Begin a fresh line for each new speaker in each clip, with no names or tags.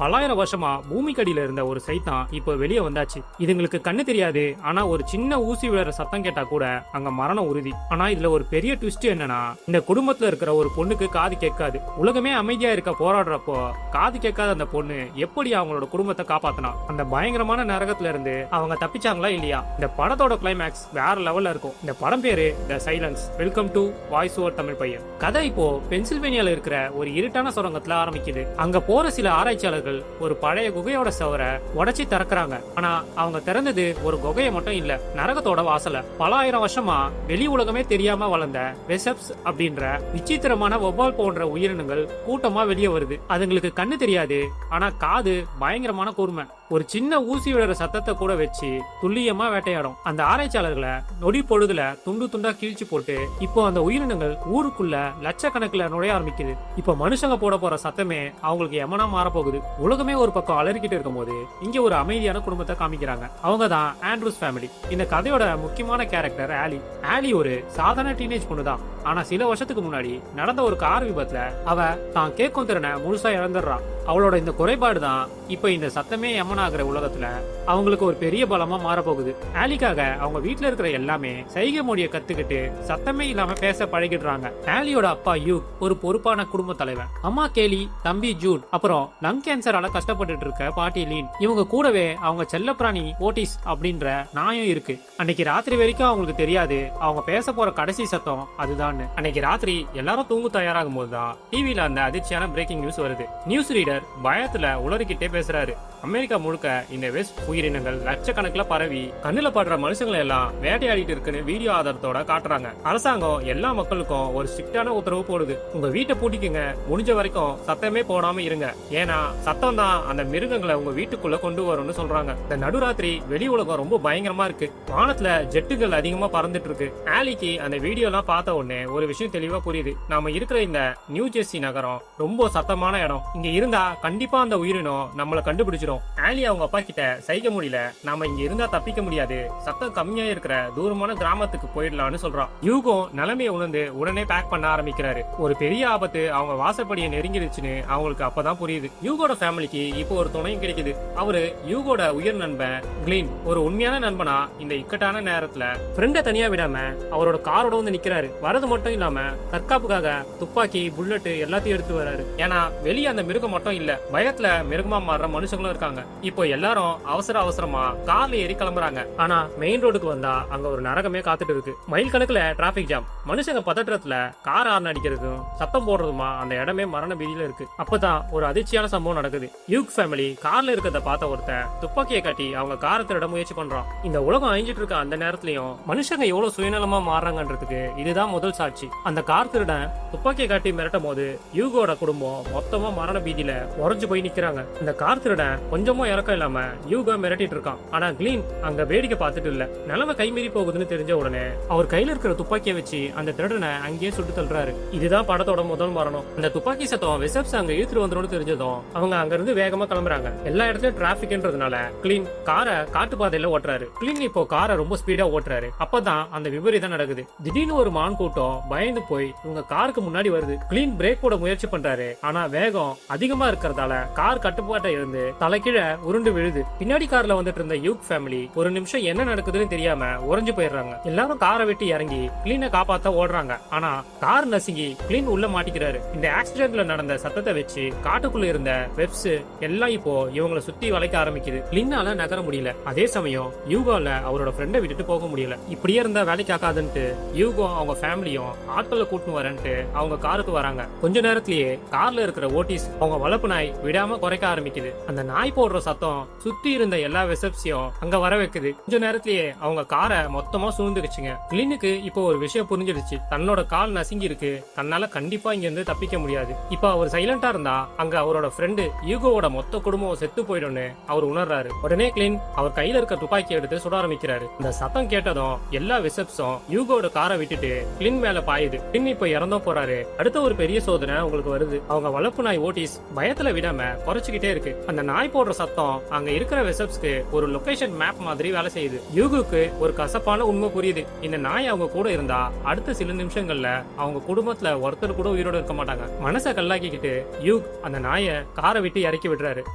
பல்லாயிரம் வருஷமா பூமிக்கடியில இருந்த ஒரு சைத்தான் இப்போ வெளியே வந்தாச்சு. இதுங்களுக்கு கண்ணு தெரியாது. ஆனா ஒரு சின்ன ஊசி விழுற சத்தம் கேட்டா கூட அங்க மரணம் உறுதி. ஆனா இதுல ஒரு பெரிய ட்விஸ்ட் என்னன்னா, இந்த குடும்பத்துல இருக்கிற ஒரு பொண்ணுக்கு காது கேட்காது. உலகமே அமைதியா இருக்க போராடுறப்போ காது கேட்காத அந்த பொண்ணு எப்படி அவங்களோட குடும்பத்தை காப்பாத்தினா? அந்த பயங்கரமான நரகத்துல இருந்து அவங்க தப்பிச்சாங்களா இல்லையா? இந்த படத்தோட கிளைமேக்ஸ் வேற லெவல்ல இருக்கும். இந்த படம் பேரு the silence. Welcome to voice over Tamil பையன். கதை இப்போ பென்சில்வேனியால இருக்கிற ஒரு இருட்டான சுரங்கத்துல ஆரம்பிக்குது. அங்க போற சில ஆராய்ச்சியாளர்கள் ஒரு பழைய குகையோட சவரை உடைச்சி திறக்கிறாங்க. ஆனா அவங்க திறந்தது ஒரு குகையை மட்டும் இல்ல, நரகத்தோட வாசல. பல ஆயிரம் வருஷமா வெளி உலகமே தெரியாம வளர்ந்த வெசப்ஸ் அப்படின்ற விசித்திரமான வௌவால் போன்ற உயிரினங்கள் கூட்டமா வெளியே வருது. அதுங்களுக்கு கண்ணு தெரியாது. ஆனா காது பயங்கரமான கூர்மை. ஒரு சின்ன ஊசி விழுற சத்தத்தை கூட வச்சு துல்லியமா வேட்டையாடும். அந்த ஆராய்ச்சியாளர்களை நொடி பொழுதுல துண்டு துண்டா கிழிச்சு போட்டு இப்போ அந்த உயிரினங்கள் ஊருக்குள்ள லட்சக்கணக்கில் நுழைய ஆரம்பிக்குது. இப்போ மனுஷங்க போட போற சத்தமே அவங்களுக்கு எமனா மாறப்போகுது. உலகமே ஒரு பக்கம் அலறிக்கிட்டு இருக்கும் போது இங்க ஒரு அமைதியான குடும்பத்தை காமிக்கிறாங்க. அவங்க தான் ஆண்ட்ரூஸ் ஃபேமிலி. இந்த கதையோட முக்கியமான கேரக்டர் ஆலி. ஆலி ஒரு சாதாரண டீனேஜ் பொண்ணு தான். ஆனா சில வருஷத்துக்கு முன்னாடி நடந்த ஒரு கார் விபத்துல அவ தான் கேட்கும் திறனை முழுசா இழந்துடுறான். அவளோட இந்த குறைபாடு தான் இப்ப இந்த சத்தமே எமனாகிற உலகத்துல அவங்களுக்கு ஒரு பெரிய பலமா மாறப்போகுது. ஆலிக்காக அவங்க வீட்டுல இருக்கிற எல்லாமே சைகை மொழியை கத்துக்கிட்டு சத்தமே இல்லாம பேச பழகிடுறாங்க. ஆலியோட அப்பா யூ ஒரு பொறுப்பான குடும்ப தலைவன். அம்மா கேலி, தம்பி ஜூட், அப்புறம் லங் கேன்சரால கஷ்டப்பட்டு இருக்க பாட்டி லீன். இவங்க கூடவே அவங்க செல்லப்பிராணி ஓட்டிஸ் அப்படின்ற நாயும் இருக்கு. அன்னைக்கு ராத்திரி வரைக்கும் அவங்களுக்கு தெரியாது அவங்க பேச போற கடைசி சத்தம் அதுதான். அன்னைக்கு ராத்திரி எல்லாரும் தூங்கு தயாராகும் போதுதான் டிவில அந்த அதிர்ச்சியான பிரேக்கிங் நியூஸ் வருது. நியூஸ் ரீடர் பயத்துல உளறிக்கிட்டே பேசுறாரு. அமெரிக்கா முழுக்க இந்த வெஸ்ட் உயிரினங்கள் லட்சக்கணக்கில் பரவி கண்ணுல படுற மனுஷங்களை எல்லாம் வேட்டையாடிட்டு இருக்குன்னு வீடியோ ஆதாரத்தோட காட்டுறாங்க. அரசாங்கம் எல்லா மக்களுக்கும் ஒரு ஸ்ட்ரிக்டான உத்தரவு போடுது. உங்க வீட்டை பூட்டிக்குங்க, முடிஞ்ச வரைக்கும் சத்தமே போடாம இருங்க. ஏன்னா சத்தம் தான் அந்த மிருகங்களை உங்க வீட்டுக்குள்ள கொண்டு வரும்னு சொல்றாங்க. இந்த நடுராத்திரி வெளி உலகம் ரொம்ப பயங்கரமா இருக்கு. வானத்துல ஜெட்டுகள் அதிகமா பறந்துட்டு இருக்கு. ஆலிக்கு அந்த வீடியோ எல்லாம் பார்த்த உடனே ஒரு விஷயம் தெளிவா புரியுது. நாம இருக்கிற இந்த நியூ ஜெர்சி நகரம் ரொம்ப சத்தமான இடம். இங்க இருந்தா கண்டிப்பா அந்த உயிரினம் நம்மளை கண்டுபிடிச்சிடும். ஆலி அவங்க அப்பா கிட்ட சைக முடியல, நாம இங்க இருந்தா தப்பிக்க முடியாது, சத்தம் கம்மியா இருக்கிற தூரமான கிராமத்துக்கு போயிடலாம்னு சொல்றான். யூகோ நிலைமையை உணர்ந்து உடனே பேக் பண்ண ஆரம்பிக்கிறாரு. ஒரு பெரிய ஆபத்து அவங்க வாசப்படியை நெருங்கிடுச்சுன்னு அவங்களுக்கு அப்பதான் புரியுது. யூகோட ஃபேமிலிக்கு இப்போ ஒரு துணையும் கிடைக்குது. அவரு யூகோட உயர் நண்பன் கிளீன். ஒரு உண்மையான நண்பனா இந்த இக்கட்டான நேரத்துல ஃப்ரெண்டை தனியா விடாம அவரோட காரோட வந்து நிக்கிறாரு. வரது மட்டும் இல்லாம தற்காப்புக்காக துப்பாக்கி, புல்லட் எல்லாத்தையும் எடுத்து வராரு. ஏன்னா வெளியே அந்த மிருகம் மட்டும் இல்ல, பயத்துல மிருகமா மாறுற மனுஷங்களும் இருக்காங்க. இப்போ எல்லாரும் அவசரமா கார்ல ஏறி கிளம்புறாங்க. ஆனா மெயின் ரோடுக்கு வந்தா அங்க ஒரு நரகமே காத்துட்டு இருக்கு. மைல் கணக்குல டிராபிக் ஜாம். மனுஷங்க பதற்றத்துல கார் ஆர்ன் அடிக்கிறதும் சத்தம் போடுறதுமா அந்த இடமே மரண பீதியில இருக்கு. அப்பதான் ஒரு அதிர்ச்சியான சம்பவம் நடக்குது. யூக் ஃபேமிலி கார்ல இருக்கிறத பார்த்த ஒருத்தன் துப்பாக்கியை காட்டி அவங்க காரை திருட முயற்சி பண்றான். இந்த உலகம் அழிஞ்சிட்டு இருக்க அந்த நேரத்திலயும் மனுஷங்க எவ்வளவு சுயநலமா மாறுறாங்கன்றதுக்கு இதுதான் முதல் சாட்சி. அந்த கார் திருடன் துப்பாக்கியை காட்டி மிரட்டும் போது யூகோட குடும்பம் மொத்தமா மரண பீதியில உறைஞ்சு போய் நிக்கிறாங்க. இந்த கார் திருடன் கொஞ்சமும் இறக்கம் இல்லாம யூகோ மிரட்டிட்டு இருக்கான். ஆனா கிளீன் அங்க வேடிக்கை பார்த்துட்டு இல்ல. நிலைமை கைமீறி போகுதுன்னு தெரிஞ்ச உடனே அவர் கையில இருக்கிற துப்பாக்கியை வச்சு அந்த திருடனை அங்கேயே சுட்டு தள்ளுறாரு. இதுதான் படத்தோட முதல் மரணம். அந்த துப்பாக்கி சத்தம் விசப்ஸ் அங்க இழுத்துட்டு வந்துடும் தெரிஞ்சதும் அவங்க அங்க இருந்து வேகமா கிளம்புறாங்க. எல்லா இடத்துலயும் டிராபிக்ன்றதுனால கிளீன் காரை காட்டு பாதையில ஓட்டுறாரு. கிளீன் இப்போ காரை ரொம்ப ஸ்பீடா ஓட்டுறாரு. அப்பதான் அந்த விபரீதம் நடக்குது. திடீர்னு ஒரு மான் கூட்டம் பயந்து போய் இவங்க காருக்கு முன்னாடி வருது. கிளீன் பிரேக் போட முயற்சி பண்றாரு. ஆனா வேகம் அதிகமா இருக்கிறதால கார் கட்டுப்பாட்டை இருந்து தலைக்கீழ உருண்டு விழுது. பின்னாடி கார்ல வந்துட்டு இருந்த யூக் ஃபேமிலி ஒரு நிமிஷம் என்ன நடக்குதுன்னு தெரியாம உறைஞ்சு போயிடுறாங்க. எல்லாரும் காரை விட்டு இறங்கி கிளீனை காப்பாத்த ஓடுறாங்க. ஆனா கார் நசுங்கி கிளீன் உள்ள மாட்டிக்கிறாரு. இந்த ஆக்சிடென்ட்ல நடந்த சத்தத்தை வச்சு காட்டுக்குள்ள இருந்த வெப்ஸ் எல்லாம் இப்போ இவங்களை சுத்தி வளைக்க ஆரம்பிக்குது. கிளீனால நகர முடியல. அதே சமயம் யூகோல அவரோட ஃப்ரெண்டை விட்டுட்டு போக முடியல. இப்படியே இருந்தா வேலைக்கு ஆகாதுன்ட்டு யூகோ அவங்க ஃபேமிலியும் ஆட்களை கூட்டின்னு வரேன்ட்டு அவங்க காருக்கு வராங்க. கொஞ்ச நேரத்திலேயே கார்ல இருக்கிற ஓட்டிஸ் அவங்க வளர்ப்பு நாய் விடாம குறைக்க ஆரம்பிக்குது. அந்த நாய் போடுற சத்தம் சுத்தி இருந்த எல்லா வெசப்ஸையும் அங்க வர வைக்குது. கொஞ்ச நேரத்திலேயே அவங்க காரை மொத்தமா சூழ்ந்துருச்சுங்க. கிளீனுக்கு இப்போ ஒரு விஷயம் புரிஞ்சிடுச்சு. தன்னோட கால் நசுங்கி இருக்கு, தன்னால கண்டிப்பா இங்க இருந்து தப்பிக்க முடியாது. இப்ப அவர் சைலண்டா இருந்தா அங்க அவரோட ஃப்ரெண்டு யூகோவோட மொத்த குடும்பம் செத்து போயிடும்னு அவர் உணர்றாரு. உடனே கிளீன் அவர் கையில இருக்க துப்பாக்கி எடுத்து சுட ஆரம்பிக்கிறாரு. இந்த சத்தம் கேட்டதும் எல்லா வெசப்ஸும் யூகோவோட காரை விட்டுட்டு கிளீன் மேல பாயுது. கிளீன் இப்ப இறந்தும் போறாரு. அடுத்த ஒரு பெரிய சோதனை உங்களுக்கு வருது. அவங்க வளர்ப்பு நாய் ஓட்டிஸ் பயத்துல விடாம குறைச்சிக்கிட்டே இருக்கு. அந்த நாய் போடுற சத்தம் அங்க இருக்கிற வெசப்ஸ்க்கு ஒரு லொகேஷன் மேப் மாதிரி வேலை செய்யுது. யூகுக்கு ஒரு கசப்பான உண்மை புரியுது. இந்த நாய் அவங்க கூட இருந்தா அடுத்த சில நிமிஷங்கள்ல அவங்க குடும்பத்துல ஒருத்தர் கூட உயிரோட இருக்க மாட்டாங்க. மனசை கல்லாக்கிக்கிட்டு யூக் அந்த நாயை காரை விட்டு இறக்கி விடுறாரு.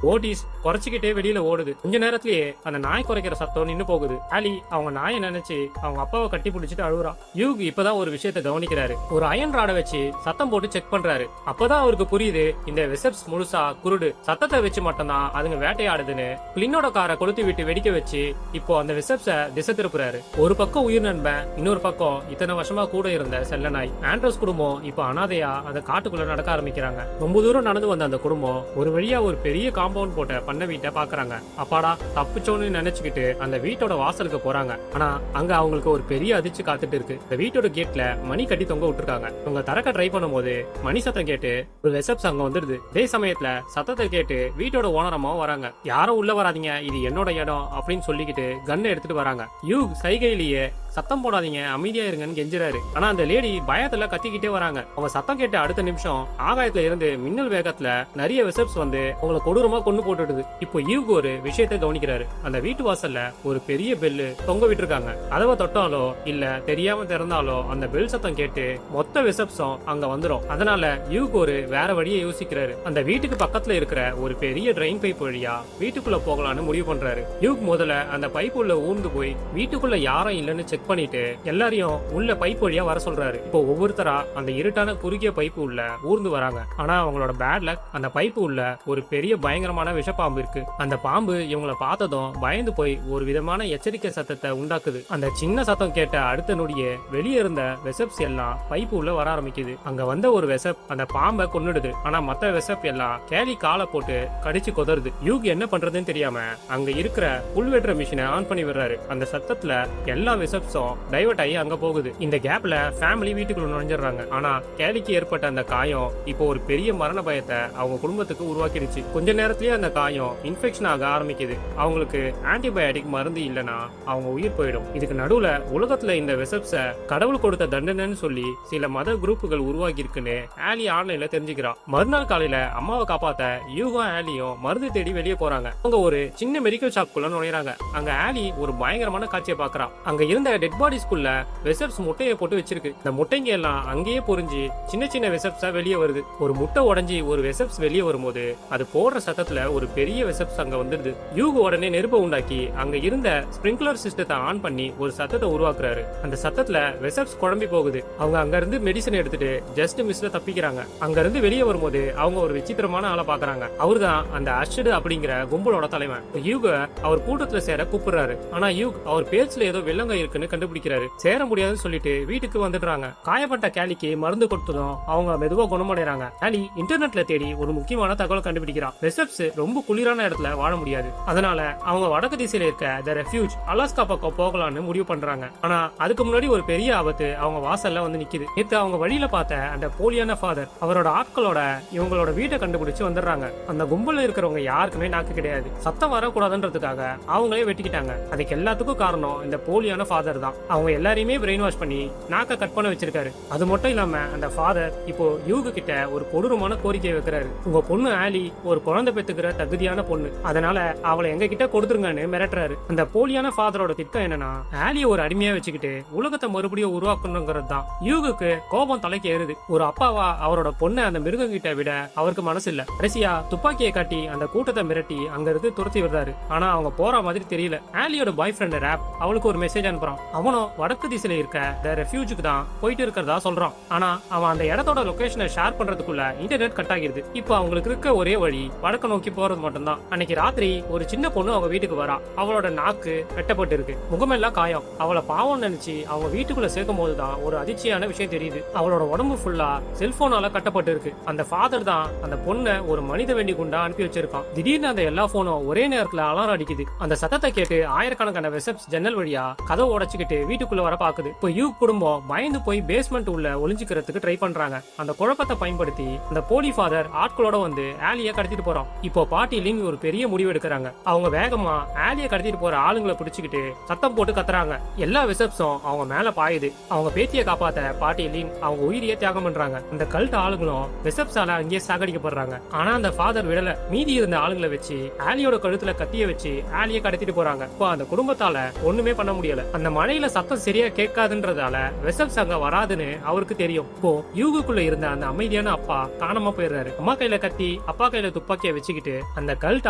ஓட்டிஸ் குறைச்சிக்கிட்டே வெளியில ஓடுது. கொஞ்ச நேரத்திலேயே அந்த நாய் குறைக்கிற சத்தம் நின்னு போகுது. ஆலி அவங்க நாயை நினைச்சு அவங்க அப்பாவை கட்டி பிடிச்சிட்டு அழுகுறான். யூக் இப்பதான் ஒரு விஷயத்தை கவனிக்கிறாரு. ஒரு அயன் ராடை வச்சு சத்தம் போட்டு செக் பண்றாரு. அப்பதான் அவருக்கு புரியுது இந்த வெசப்ஸ் முழுசா குருடு, சத்தத்தை வச்சு மட்டும்தான் அதுங்க வேட்டையாடுதுன்னு. பிளினோட காரை கொளுத்தி விட்டு வெடிக்க வச்சு இப்போ அந்த வெசப்ஸ திசை திருப்புறாரு. ஒரு பக்கம் உயிர் நண்பன், இன்னொரு பக்கம் இத்தனை வருஷமா கூட இருந்த செல்ல நாய். ஆண்ட்ரோஸ் குடும்பம் இப்போ அனாதையா அந்த காட்டுக்குள்ள நடக்க ஆரம்பிக்கிறாங்க. ரொம்ப தூரம் நடந்து வந்த அந்த குடும்பம் ஒரு வழியா ஒரு பெரிய காம்பவுண்ட் போட்ட பண்ண வீட்டை பாக்குறாங்க. அப்பாடா தப்பிச்சோன்னு நினைச்சுக்கிட்டு அந்த வீட்டோட வாசலுக்கு போறாங்க. ஆனா அங்க அவங்களுக்கு ஒரு பெரிய அதிர்ச்சி காத்துட்டு இருக்கு. இந்த வீட்டோட கேட்ல மணி கட்டி தொங்க விட்டுருக்காங்க. அவங்க திறக்க ட்ரை பண்ணும்போது மணி சத்தம் கேட்டு ஒரு வெசப்ஸ் அங்க வந்துடுது. அதே சமயத்துல சத்தத்தை கேட்டு வீட்டோட ஓனரமா வராங்க. யாரும் உள்ள வராதீங்க, இது என்னோட இடம் அப்படின்னு சொல்லிக்கிட்டு கன் எடுத்துட்டு வராங்க. யூக் சைகையிலேயே சத்தம் போடாதீங்க, அமைதியா இருங்கன்னு கெஞ்சுறாரு. ஆனா அந்த லேடி பயத்துல கத்திக்கிட்டே வராங்க. அவங்க சத்தம் கேட்ட அடுத்த நிமிஷம் ஆகாயத்துல இருந்து மின்னல் வேகத்துல நிறைய வெசப்ஸ் வந்து அவங்களை கொடூரமா கொண்டு போட்டுடுது. இப்போ யூக் ஒரு விஷயத்தை கவனிக்கிறாரு. அந்த வீட்டு வாசல்ல ஒரு பெரிய பெல்லு தொங்க விட்டுருக்காங்க. அதவ தொட்டாலோ இல்ல தெரியாம திறந்தாலோ அந்த பெல் சத்தம் கேட்டு மொத்த வெசப்ஸும் அங்க வந்துரும். அதனால யூக் ஒரு வேற வழியை யோசிக்கிறாரு. அந்த வீட்டுக்கு பக்கத்துல இருக்கிற ஒரு பெரிய ட்ரெயின் பைப் வழியா வீட்டுக்குள்ள போகலான்னு முடிவு பண்றாரு. யூக் முதல்ல அந்த பைப் உள்ள ஊர்ந்து போய் வீட்டுக்குள்ள யாரும் இல்லன்னு செக் பண்ணிட்டு எல்லாரையும் உள்ள பைப் வழியா வர சொல்றாரு. இப்போ ஒவ்வொருத்தரா அந்த இருட்டான குறுகிய பைப்பு உள்ள ஊர்ந்து வராங்க. ஆனா அவங்களோட பேட் லக், அந்த பைப்பு உள்ள ஒரு பெரிய பயங்கரமான விஷப்பாம்பு இருக்கு. அந்த பாம்பு இவங்களை பார்த்ததும் பயந்து போய் ஒரு விதமான எச்சரிக்கை சத்தத்தை உண்டாக்குது. அந்த சின்ன சத்தம் கேட்ட அடுத்த நொடியே வெளியே இருந்த வெசப்ஸ் எல்லாம் பைப்பு உள்ள வர ஆரம்பிக்குது. அங்க வந்த ஒரு வெசப் அந்த பாம்பை கொன்னுடுது. ஆனா மத்த வெசப் எல்லாம் கேலி காலை போட்டு கடிச்சு கொதறுது. யூக் என்ன பண்றதுன்னு தெரியாம அங்க இருக்கிற புல் வெட்டுற மிஷினை ஆன் பண்ணி விடுறாரு. அந்த சத்தத்துல எல்லா வெசப்ஸும் டைவர்ட் ஆகி அங்க போகுது. இந்த கேப்ல ஃபேமிலி வீட்டுக்குள்ள நுழைஞ்சிடறாங்க. ஆனா கேலிக்கு ஏற்பட்ட அந்த காயம் இப்போ ஒரு பெரிய மரண பயத்தை அவங்க குடும்பத்துக்கு உருவாக்கிடுச்சு. கொஞ்ச நேரத்திலேயே அந்த காயம் இன்ஃபெக்ஷன் ஆக ஆரம்பிக்குது. அவங்களுக்கு ஆன்டிபயோட்டிக் மருந்து இல்லனா அவங்க உயிர் போயிடும். இதுக்கு நடுவுல உலகத்துல இந்த வெசப்ஸ கடவுள் கொடுத்த தண்டனைன்னு சொல்லி சில மத குரூப்புகள் உருவாக்கி இருக்குன்னு ஆலி ஆன்லைன்ல தெரிஞ்சுக்கிறான். மறுநாள் காலையில அம்மாவை காப்பாத்த யூகா ஆலியும் மருந்து தேடி வெளியே போறாங்க. அவங்க ஒரு சின்ன மெடிக்கல் ஷாப்குள்ள நுழைறாங்க. அங்க ஆலி ஒரு பயங்கரமான காட்சியை பாக்குறான். அங்க இருந்த டெட் பாடிஸ்குள்ள வெசப்ஸ் முட்டையை போட்டு வச்சிருக்கு. இந்த முட்டைங்க எல்லாம் அங்கேயே பொறிஞ்சு சின்ன சின்ன வெசப்ஸா வெளியே வருது. ஒரு முட்டை உடைஞ்சி ஒரு வெசப்ஸ் வெளியே வரும்போது அது போடுற சத்தத்துல ஒரு பெரிய வெசப்ஸ் அங்க வந்துடுது. யூகு உடனே நெருப்பை உண்டாக்கி அங்க இருந்த ஸ்பிரிங்க்லர் சிஸ்டத்தை ஆன் பண்ணி ஒரு சத்தத்தை உருவாக்குறாரு. அந்த சத்தத்துல வெசப்ஸ் குழம்பி போகுது. அவங்க அங்க இருந்து மெடிசன் எடுத்துட்டு ஜஸ்ட் மிஸ்ல தப்பிக்கிறாங்க. அங்க இருந்து வெளியே வரும்போது அவங்க ஒரு விசித்திரமான ஆளை பாக்குறாங்க. அவர்தான் அந்த அஷ்டு அப்படிங்கிற கும்பலோட தலைவன். யூக அவர் கூட்டத்துல சேர கூப்பிடுறாரு. ஆனா யூக் அவர் பேச்சுல ஏதோ வெள்ளங்க இருக்குன்னு கண்டுபிடிக்கிறாரு. சேர முடியாதுன்னு சொல்லிட்டு வீட்டுக்கு வந்துடுறாங்க. காயப்பட்ட கேலிக்கு மருந்து கொடுத்ததும் அவங்க மெதுவா குணமடைறாங்க. கேலி இன்டர்நெட்ல தேடி ஒரு முக்கியமான தகவலை கண்டுபிடிக்கிறான். வெசப்ஸ் ரொம்ப குளிரான இடத்துல வாழ முடியாது. அதனால அவங்க வடக்கு திசையில இருக்க தி ரெஃப்யூஜ் அலாஸ்கா பக்கம் போகலான்னு முடிவு பண்றாங்க. ஆனா அதுக்கு முன்னாடி ஒரு பெரிய ஆபத்து அவங்க வாசல்ல வந்து நிக்குது. நேத்து அவங்க வழியில பார்த்த அந்த போலியான ஃபாதர் அவரோட ஆட்களோட இவங்களோட வீட்டை கண்டுபிடிச்சு வந்துடுறாங்க. அந்த கும்பல்ல இருக்கிறவங்க யாருக்குமே நாக்கு கிடையாது. சத்தம் வரக்கூடாதுன்றதுக்காக அவங்களே வெட்டிக்கிட்டாங்க. அதுக்கு எல்லாத்துக்கும் காரணம் இந்த போலியான ஃபாதர் தான். அவங்க எல்லாரையுமே பிரெயின் வாஷ் பண்ணி நாக்க கட் பண்ண வச்சிருக்காரு. அது மட்டும் இல்லாம அந்த ஃபாதர் இப்போ யூகு கிட்ட ஒரு கொடூரமான கோரிக்கை வைக்கிறாரு. உங்க பொண்ணு ஆலி ஒரு குழந்தை பெத்துக்கிற தகுதியான பொண்ணு, அதனால அவளை எங்க கிட்ட கொடுத்துருங்கன்னு மிரட்டுறாரு. அந்த போலியான ஃபாதரோட திட்டம் என்னன்னா ஆலியை ஒரு அடிமையா வச்சுக்கிட்டு உலகத்தை மறுபடியும் உருவாக்கணுங்கிறது தான். யூகுக்கு கோபம் தலைக்கு ஏறுது. ஒரு அப்பாவா அவரோட பொண்ணை அந்த மிருகம் கிட்ட விட அவருக்கு மனசு இல்ல. கடைசியா துப்பாக்கியை காட்டி அந்த கூட்டத்தை மிரட்டி அங்க இருந்து துரத்தி விடுறாரு. ஆனா அவங்க போற மாதிரி தெரியல. ஆலியோட பாய் ஃப்ரெண்ட் ரேப் அவளுக்கு ஒரு மெசேஜ் அனுப்புறான். அவனும் வடக்கு திசையில இருக்க தி ரெஃப்யூஜுக்கு தான் போயிட்டு இருக்கிறதா சொல்றான். ஆனா அவன் அந்த இடத்தோட லொகேஷனை ஷேர் பண்றதுக்குள்ள இன்டர்நெட் கட் ஆகிருது. இப்போ அவங்களுக்கு இருக்க ஒரே வழி வடக்கு நோக்கி போறது மட்டும்தான். அன்னைக்கு ராத்திரி ஒரு சின்ன பொண்ணு அவங்க வீட்டுக்கு வரா. அவளோட நாக்கு வெட்டப்பட்டு இருக்கு, முகமெல்லாம் காயம். அவளை பாவம் நினைச்சு அவங்க வீட்டுக்குள்ள சேர்க்கும் போதுதான் ஒரு அதிர்ச்சியான விஷயம் தெரியுது. அவளோட உடம்பு ஃபுல்லா செல்போனால கட்டப்பட்டு இருக்கு. அந்த ஃபாதர் தான் அந்த பொண்ணை ஒரு மனித வெண்டி குண்டா அனுப்பி வச்சிருக்கான். திடீர்னு அந்த எல்லா போனும் ஒரே நேரத்துல அலாரம் அடிக்குது. அந்த சத்தத்தை கேட்டு ஆயிரக்கணக்கான வெசப்ஸ் ஜன்னல் வழியா கதவை உடைச்சுக்கிட்டு வீட்டுக்குள்ள வர பாக்குது. இப்போ யூக் குடும்பம் பயந்து போய் பேஸ்மெண்ட் உள்ள ஒளிஞ்சுக்கிறதுக்கு ட்ரை பண்றாங்க. அந்த குழப்பத்தை பயன்படுத்தி அந்த போலி ஃபாதர் ஆட்களோட வந்து ஆலிய கடத்திட்டு போறோம். இப்போ பாட்டி லின் ஒரு பெரிய முடிவு எடுக்கிறாங்க. அவங்க வேகமா ஆலிய கடத்திட்டு போற ஆளுங்களை பிடிச்சுக்கிட்டு சத்தம் போட்டு கத்துறாங்க. எல்லா வெசப்ஸும் அவங்க மேல பாயுது. அவங்க பேத்தியை காப்பாத்த பாட்டி லின் அவங்க உயிரியே தியாகம் பண்றாங்க. அந்த கல்ட் ஆளுங்களும் வெசப்ஸால அங்கேயே சாகடிக்கப்படுறாங்க. சொல்றாங்க. ஆனா அந்த ஃபாதர் விடல. மீதி இருந்த ஆளுங்களை வச்சு ஆலியோட கழுத்துல கத்திய வச்சு ஆலியை கடத்திட்டு போறாங்க. இப்போ அந்த குடும்பத்தால ஒண்ணுமே பண்ண முடியல. அந்த மழையில சத்தம் சரியா கேட்காதுன்றதால வெசப்ஸ் அங்க வராதுன்னு அவருக்கு தெரியும். இப்போ யூகுக்குள்ள இருந்த அந்த அமைதியான அப்பா காணாம போயிடுறாரு. அம்மா கையில கத்தி அப்பா கையில துப்பாக்கிய வச்சுக்கிட்டு அந்த கல்ட்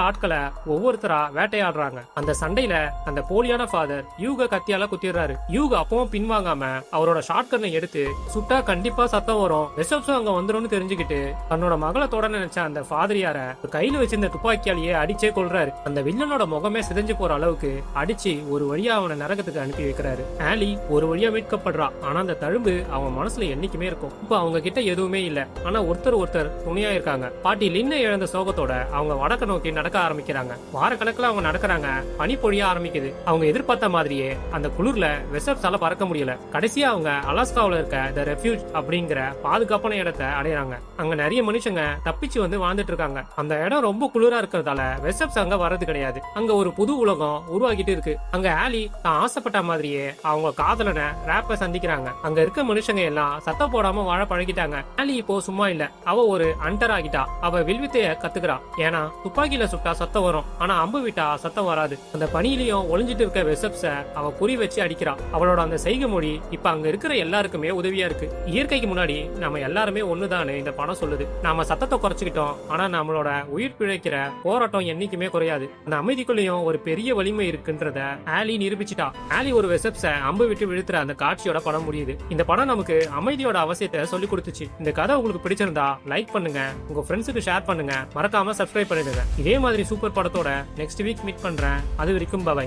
ஆட்களை ஒவ்வொருத்தரா வேட்டையாடுறாங்க. அந்த சண்டையில அந்த போலியான ஃபாதர் யூக கத்தியால குத்திடுறாரு. யூக அப்பவும் பின்வாங்காம அவரோட ஷாட்கனை எடுத்து சுட்டா கண்டிப்பா சத்தம் வரும், வெசப்ஸும் அங்க வந்துரும்னு தெரிஞ்சுக்கிட்டு தன்னோட மகளை தொட நினைச்ச அந்த ஃபாதரியார கையில வச்சிருந்த துப்பாக்கியாலேயே அடிச்சே கொள்றாரு. அந்த வில்லனோட முகமே சிதைஞ்சு போற அளவுக்கு அடிச்சு ஒரு வழியா அவனை நரகத்துக்கு அனுப்பி வைக்கிறாரு. ஆலி ஒரு வழியா மீட்கப்படுறா. ஆனா அந்த தழும்பு அவன் மனசுல என்னைக்குமே இருக்கும். இப்ப அவங்க கிட்ட எதுவுமே இல்ல. ஆனா ஒருத்தர் துணையா இருக்காங்க. பாட்டி லின்ன இழந்த சோகத்தோட அவங்க வடக்க நோக்கி நடக்க ஆரம்பிக்கிறாங்க. வாரக்கணக்கில் அவங்க நடக்கிறாங்க. பனி பொழிய ஆரம்பிக்குது. அவங்க எதிர்பார்த்த மாதிரியே அந்த குளிர்ல வெசப்ஸால பறக்க முடியல. கடைசியா அவங்க அலாஸ்காவில் இருக்க த ரெஃப்யூஜ் அப்படிங்கிற பாதுகாப்பான இடத்தை அடையறாங்க. அங்க நிறைய மனுஷங்க தப்பிச்சு வந்து வாழ்ந்துட்டு இருக்காங்க. அந்த இடம் ரொம்ப குளிரா இருக்கிறதால வெசப்ஸ் அங்க வர்றது கிடையாது. அங்க ஒரு புது உலகம் உருவாக்கிட்டு இருக்கு. அங்க ஆலி தான் ஆசைப்பட்ட மாதிரியே அவங்க காதலனை ராப்ப சந்திக்கிறாங்க. அங்க இருக்க மனுஷங்க எல்லாம் சத்தம் போடாம வாழ பழகிட்டாங்க. ஆலி இப்போ சும்மா இல்ல, அவ ஒரு அண்டர் ஆகிட்டா. அவ வில்வித்தைய கத்துக்கிறா. ஏன்னா துப்பாக்கியில சுட்டா சத்தம் வரும், ஆனா அம்பு விட்டா சத்தம் வராது. அந்த பனியிலையும் ஒளிஞ்சிட்டு இருக்க வெசப்ஸ அவ குறி வச்சு அடிக்கிறா. அவளோட அந்த செய்கை மொழி இப்ப அங்க இருக்கிற எல்லாருக்குமே உதவியா இருக்கு. இயற்கைக்கு முன்னாடி நம்ம எல்லாருமே ஒண்ணுதானே இந்த படம் சொல்லுது. நாம சத்தத்தை குறைச்சுக்கிட்டோம், ஆனா நம்மளோட உயிர் பிழைக்கிற போராட்டம் என்னைக்குமே குறையாது. அந்த அமைதிக்குள்ளேயும் ஒரு பெரிய வலிமை இருக்குன்றத ஆலி நிரூபிச்சிட்டா. ஆலி ஒரு வெசப்ஸ அம்பு விட்டு விழுத்துற அந்த காட்சியோட படம் முடியுது. இந்த படம் நமக்கு அமைதியோட அவசியத்தை சொல்லி கொடுத்துச்சு. இந்த கதை உங்களுக்கு பிடிச்சிருந்தா லைக் பண்ணுங்க, உங்க ஃப்ரெண்ட்ஸுக்கு ஷேர் பண்ணுங்க, மறக்காம சப்ஸ்கிரைப் பண்ணிடுங்க. இதே மாதிரி சூப்பர் படத்தோட நெக்ஸ்ட் வீக் மீட் பண்றேன். அது வரைக்கும் பை.